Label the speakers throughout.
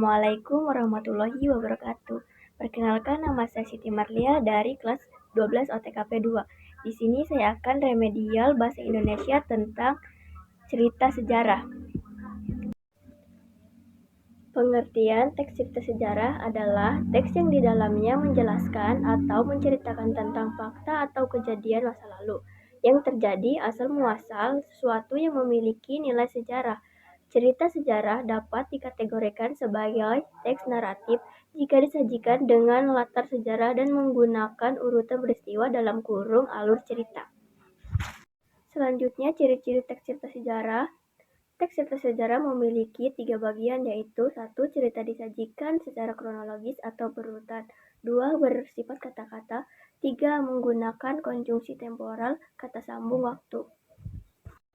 Speaker 1: Assalamualaikum warahmatullahi wabarakatuh. Perkenalkan, nama saya Siti Marlia dari kelas 12 OTKP 2. Di sini saya akan remedial bahasa Indonesia tentang cerita sejarah. Pengertian teks cerita sejarah adalah teks yang di dalamnya menjelaskan atau menceritakan tentang fakta atau kejadian masa lalu yang terjadi asal muasal sesuatu yang memiliki nilai sejarah. Cerita sejarah dapat dikategorikan sebagai teks naratif jika disajikan dengan latar sejarah dan menggunakan urutan peristiwa dalam kurung alur cerita. Selanjutnya, ciri-ciri teks cerita sejarah. Teks cerita sejarah memiliki 3 bagian, yaitu 1. Cerita disajikan secara kronologis atau berurutan. 2. Bersifat kata-kata. 3. Menggunakan konjungsi temporal, kata sambung waktu.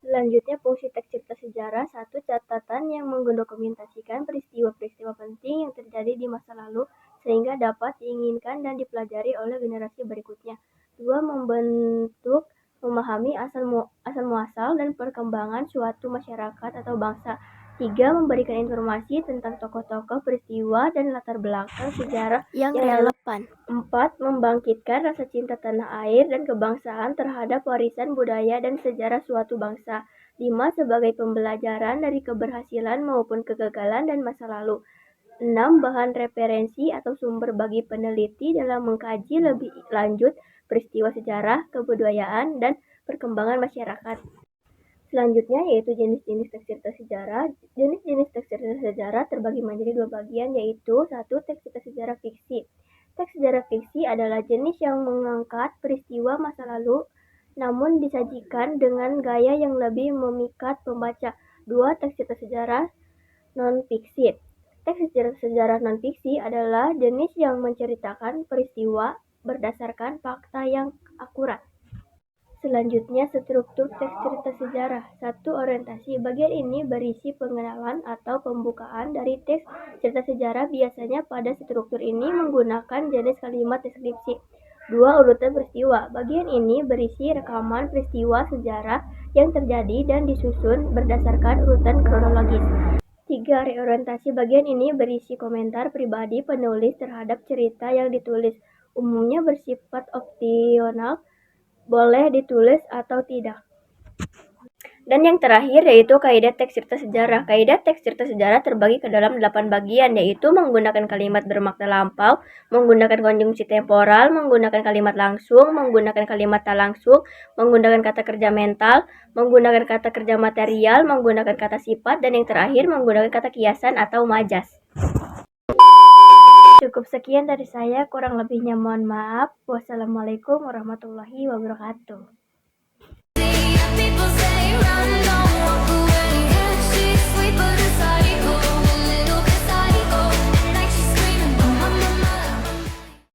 Speaker 1: Selanjutnya, fungsi teks cerita sejarah. 1. Catatan yang mendokumentasikan peristiwa-peristiwa penting yang terjadi di masa lalu sehingga dapat diinginkan dan dipelajari oleh generasi berikutnya. 2. Membentuk, memahami asal muasal dan perkembangan suatu masyarakat atau bangsa. 3. Memberikan informasi tentang tokoh-tokoh, peristiwa, dan latar belakang sejarah yang relevan. 4. Membangkitkan rasa cinta tanah air dan kebangsaan terhadap warisan budaya dan sejarah suatu bangsa. 5. Sebagai pembelajaran dari keberhasilan maupun kegagalan dan masa lalu. 6. Bahan referensi atau sumber bagi peneliti dalam mengkaji lebih lanjut peristiwa sejarah, kebudayaan, dan perkembangan masyarakat. Selanjutnya yaitu jenis-jenis teks cerita sejarah. Jenis-jenis teks cerita sejarah terbagi menjadi 2 bagian, yaitu 1. Teks cerita sejarah fiksi. Teks sejarah fiksi adalah jenis yang mengangkat peristiwa masa lalu namun disajikan dengan gaya yang lebih memikat pembaca. 2. Teks cerita sejarah non-fiksi. Teks sejarah non-fiksi adalah jenis yang menceritakan peristiwa berdasarkan fakta yang akurat. Selanjutnya, struktur teks cerita sejarah. 1. Orientasi. Bagian ini berisi pengenalan atau pembukaan dari teks cerita sejarah. Biasanya pada struktur ini menggunakan jenis kalimat deskripsi. 2. Urutan peristiwa. Bagian ini berisi rekaman peristiwa sejarah yang terjadi dan disusun berdasarkan urutan kronologis. 3. Reorientasi. Bagian ini berisi komentar pribadi penulis terhadap cerita yang ditulis. Umumnya bersifat opsional, boleh ditulis atau tidak. Dan yang terakhir yaitu kaidah teks cerita sejarah. Kaidah teks cerita sejarah terbagi ke dalam 8 bagian, yaitu menggunakan kalimat bermakna lampau, menggunakan konjungsi temporal, menggunakan kalimat langsung, menggunakan kalimat tak langsung, menggunakan kata kerja mental, menggunakan kata kerja material, menggunakan kata sifat, dan yang terakhir menggunakan kata kiasan atau majas. Cukup sekian dari saya, kurang lebihnya mohon maaf. Wassalamualaikum warahmatullahi wabarakatuh.